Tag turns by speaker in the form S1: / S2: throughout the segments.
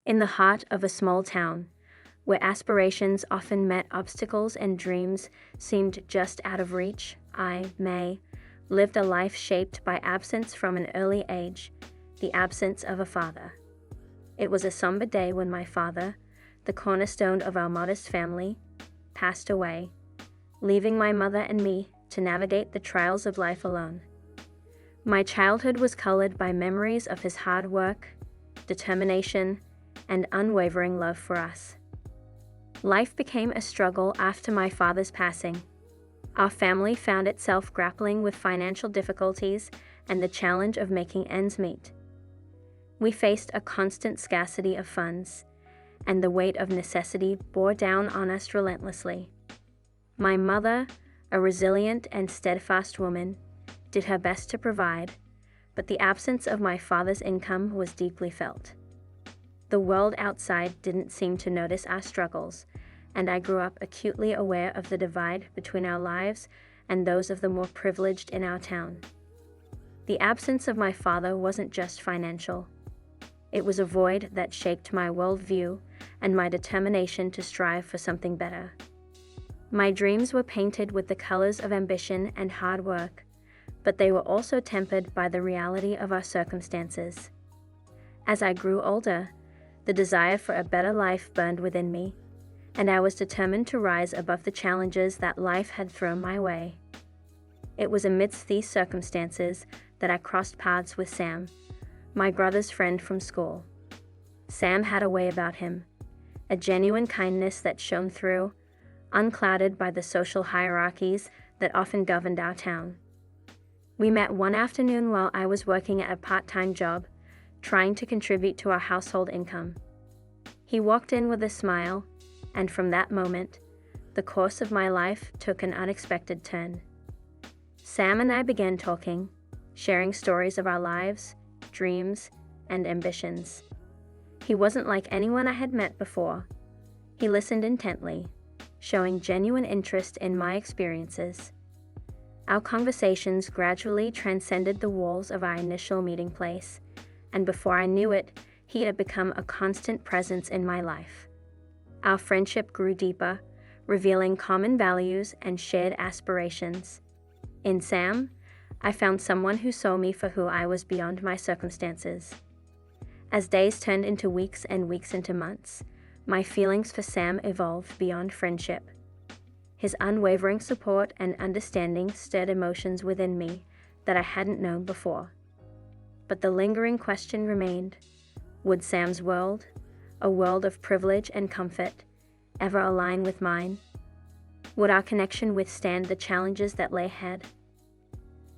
S1: In the heart of a small town, where aspirations often met obstacles and dreams seemed just out of reach, I, May, lived a life shaped by absence from an early age, the absence of a father. It was a somber day when my father, the cornerstone of our modest family, passed away, leaving my mother and me to navigate the trials of life alone. My childhood was colored by memories of his hard work, determination, and unwavering love for us. Life became a struggle after my father's passing. Our family found itself grappling with financial difficulties and the challenge of making ends meet. We faced a constant scarcity of funds, and the weight of necessity bore down on us relentlessly. My mother, a resilient and steadfast woman, did her best to provide, but the absence of my father's income was deeply felt. The world outside didn't seem to notice our struggles, and I grew up acutely aware of the divide between our lives and those of the more privileged in our town. The absence of my father wasn't just financial. It was a void that shaped my worldview and my determination to strive for something better. My dreams were painted with the colors of ambition and hard work, but they were also tempered by the reality of our circumstances. As I grew older, the desire for a better life burned within me, and I was determined to rise above the challenges that life had thrown my way. It was amidst these circumstances that I crossed paths with Sam, my brother's friend from school. Sam had a way about him, a genuine kindness that shone through, unclouded by the social hierarchies that often governed our town. We met one afternoon while I was working at a part-time job, trying to contribute to our household income. He walked in with a smile, and from that moment, the course of my life took an unexpected turn. Sam and I began talking, sharing stories of our lives, dreams, and ambitions. He wasn't like anyone I had met before. He listened intently, showing genuine interest in my experiences. Our conversations gradually transcended the walls of our initial meeting place, and before I knew it, he had become a constant presence in my life. Our friendship grew deeper, revealing common values and shared aspirations. In Sam, I found someone who saw me for who I was beyond my circumstances. As days turned into weeks and weeks into months, my feelings for Sam evolved beyond friendship. His unwavering support and understanding stirred emotions within me that I hadn't known before. But the lingering question remained: would Sam's world, a world of privilege and comfort, ever align with mine? Would our connection withstand the challenges that lay ahead?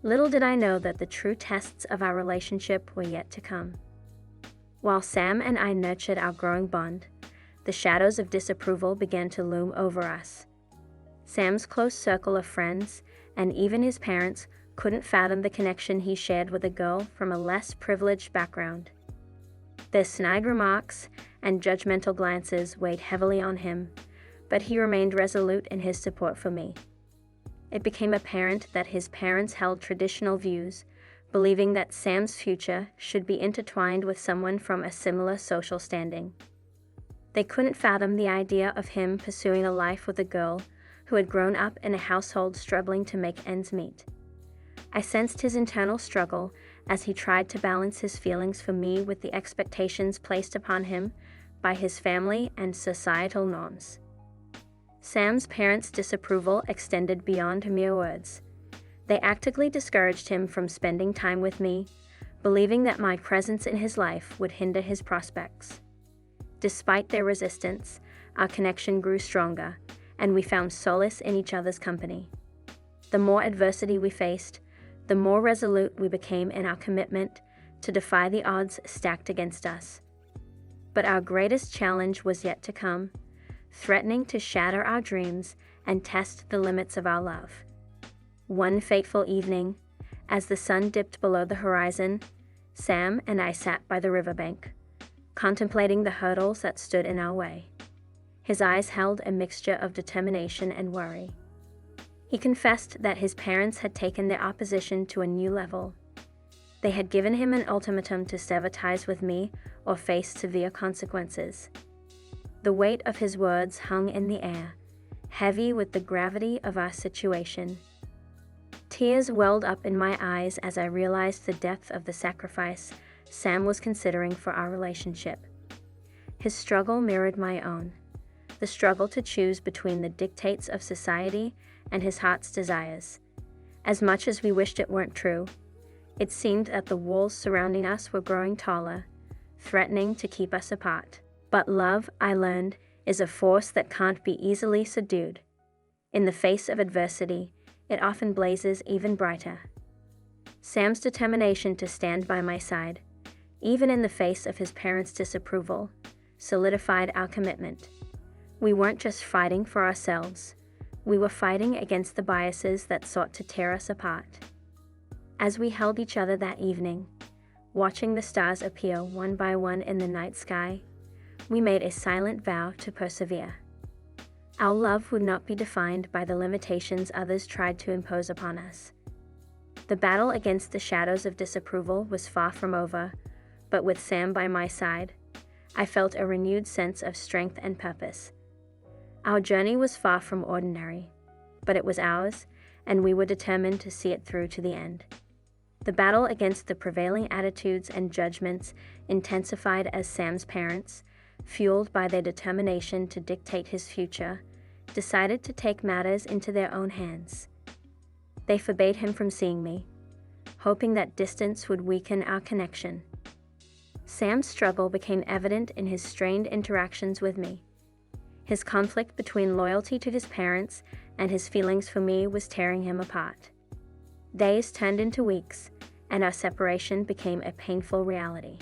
S1: Little did I know that the true tests of our relationship were yet to come. While Sam and I nurtured our growing bond, the shadows of disapproval began to loom over us. Sam's close circle of friends, and even his parents, couldn't fathom the connection he shared with a girl from a less privileged background. Their snide remarks and judgmental glances weighed heavily on him, but he remained resolute in his support for me. It became apparent that his parents held traditional views, believing that Sam's future should be intertwined with someone from a similar social standing. They couldn't fathom the idea of him pursuing a life with a girl who had grown up in a household struggling to make ends meet. I sensed his internal struggle as he tried to balance his feelings for me with the expectations placed upon him by his family and societal norms. Sam's parents' disapproval extended beyond mere words. They actively discouraged him from spending time with me, believing that my presence in his life would hinder his prospects. Despite their resistance, our connection grew stronger, and we found solace in each other's company. The more adversity we faced, the more resolute we became in our commitment to defy the odds stacked against us. But our greatest challenge was yet to come, threatening to shatter our dreams and test the limits of our love. One fateful evening, as the sun dipped below the horizon, Sam and I sat by the riverbank, contemplating the hurdles that stood in our way. His eyes held a mixture of determination and worry. He confessed that his parents had taken their opposition to a new level. They had given him an ultimatum to sever ties with me or face severe consequences. The weight of his words hung in the air, heavy with the gravity of our situation. Tears welled up in my eyes as I realized the depth of the sacrifice Sam was considering for our relationship. His struggle mirrored my own, the struggle to choose between the dictates of society and his heart's desires. As much as we wished it weren't true, it seemed that the walls surrounding us were growing taller, threatening to keep us apart. But love, I learned, is a force that can't be easily subdued. In the face of adversity, it often blazes even brighter. Sam's determination to stand by my side, even in the face of his parents' disapproval, solidified our commitment. We weren't just fighting for ourselves. We were fighting against the biases that sought to tear us apart. As we held each other that evening, watching the stars appear one by one in the night sky, we made a silent vow to persevere. Our love would not be defined by the limitations others tried to impose upon us. The battle against the shadows of disapproval was far from over, but with Sam by my side, I felt a renewed sense of strength and purpose. Our journey was far from ordinary, but it was ours, and we were determined to see it through to the end. The battle against the prevailing attitudes and judgments intensified as Sam's parents, fueled by their determination to dictate his future, decided to take matters into their own hands. They forbade him from seeing me, hoping that distance would weaken our connection. Sam's struggle became evident in his strained interactions with me. His conflict between loyalty to his parents and his feelings for me was tearing him apart. Days turned into weeks, and our separation became a painful reality.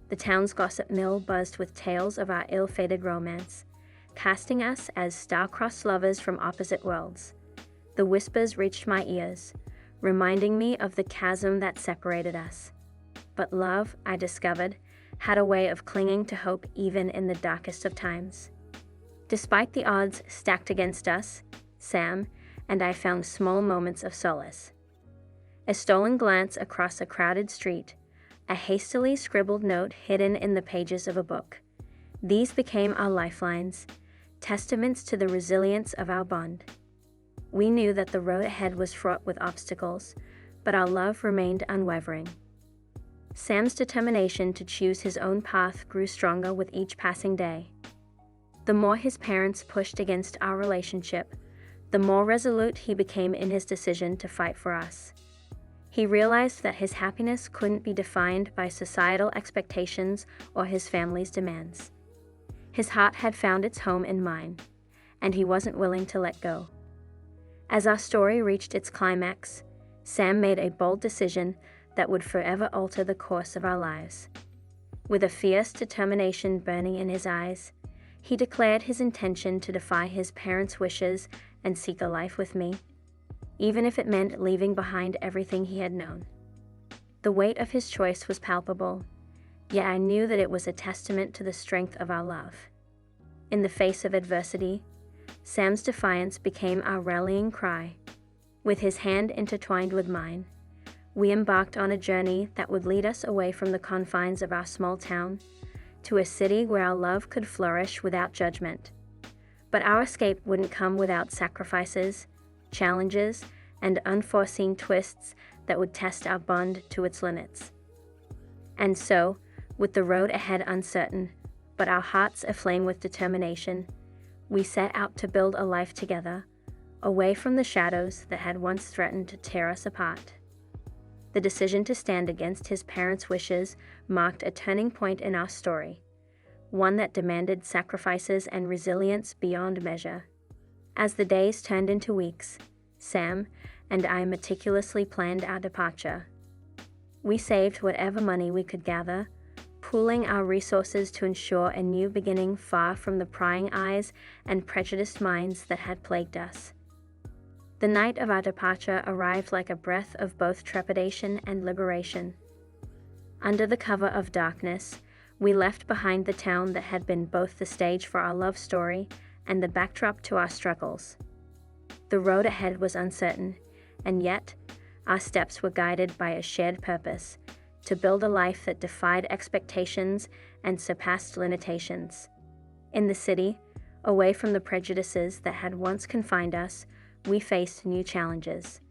S1: The town's gossip mill buzzed with tales of our ill-fated romance, casting us as star-crossed lovers from opposite worlds. The whispers reached my ears, reminding me of the chasm that separated us. But love, I discovered, had a way of clinging to hope even in the darkest of times. Despite the odds stacked against us, Sam and I found small moments of solace. A stolen glance across a crowded street, a hastily scribbled note hidden in the pages of a book. These became our lifelines, testaments to the resilience of our bond. We knew that the road ahead was fraught with obstacles, but our love remained unwavering. Sam's determination to choose his own path grew stronger with each passing day. The more his parents pushed against our relationship, the more resolute he became in his decision to fight for us. He realized that his happiness couldn't be defined by societal expectations or his family's demands. His heart had found its home in mine, and he wasn't willing to let go. As our story reached its climax, Sam made a bold decision that would forever alter the course of our lives. With a fierce determination burning in his eyes, he declared his intention to defy his parents' wishes and seek a life with me, even if it meant leaving behind everything he had known. The weight of his choice was palpable, yet I knew that it was a testament to the strength of our love. In the face of adversity, Sam's defiance became our rallying cry. With his hand intertwined with mine, we embarked on a journey that would lead us away from the confines of our small town to a city where our love could flourish without judgment. But our escape wouldn't come without sacrifices, challenges, and unforeseen twists that would test our bond to its limits. And so, with the road ahead uncertain, but our hearts aflame with determination, we set out to build a life together, away from the shadows that had once threatened to tear us apart. The decision to stand against his parents' wishes marked a turning point in our story, one that demanded sacrifices and resilience beyond measure. As the days turned into weeks, Sam and I meticulously planned our departure. We saved whatever money we could gather, pooling our resources to ensure a new beginning far from the prying eyes and prejudiced minds that had plagued us. The night of our departure arrived like a breath of both trepidation and liberation. Under the cover of darkness, we left behind the town that had been both the stage for our love story and the backdrop to our struggles. The road ahead was uncertain, and yet, Our steps were guided by a shared purpose: to build a life that defied expectations and surpassed limitations. In the city, away from the prejudices that had once confined us, we faced new challenges.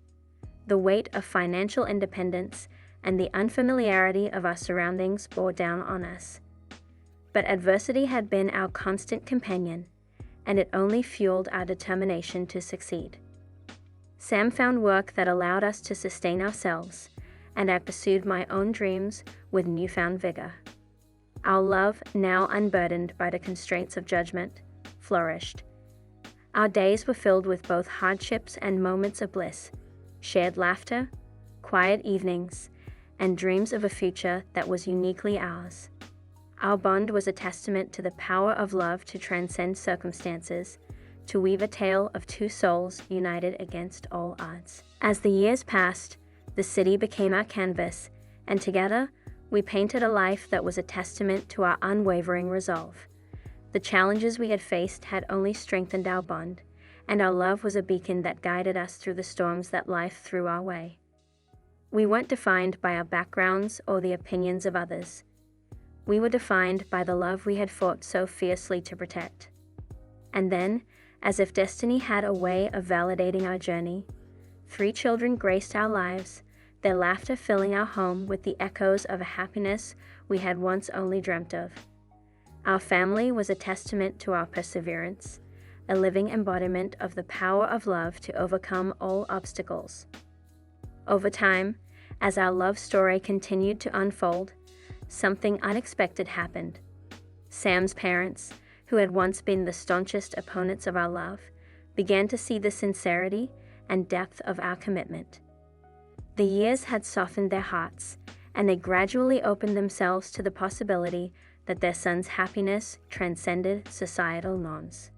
S1: The weight of financial independence and the unfamiliarity of our surroundings bore down on us. But adversity had been our constant companion, and it only fueled our determination to succeed. Sam found work that allowed us to sustain ourselves, and I pursued my own dreams with newfound vigor. Our love, now unburdened by the constraints of judgment, flourished. Our days were filled with both hardships and moments of bliss, shared laughter, quiet evenings, and dreams of a future that was uniquely ours. Our bond was a testament to the power of love to transcend circumstances, to weave a tale of two souls united against all odds. As the years passed, the city became our canvas, and together, we painted a life that was a testament to our unwavering resolve. The challenges we had faced had only strengthened our bond, and our love was a beacon that guided us through the storms that life threw our way. We weren't defined by our backgrounds or the opinions of others. We were defined by the love we had fought so fiercely to protect. And then, as if destiny had a way of validating our journey, 3 children graced our lives, their laughter filling our home with the echoes of a happiness we had once only dreamt of. Our family was a testament to our perseverance, a living embodiment of the power of love to overcome all obstacles. Over time, as our love story continued to unfold, something unexpected happened. Sam's parents, who had once been the staunchest opponents of our love, began to see the sincerity and depth of our commitment. The years had softened their hearts, and they gradually opened themselves to the possibility that their son's happiness transcended societal norms.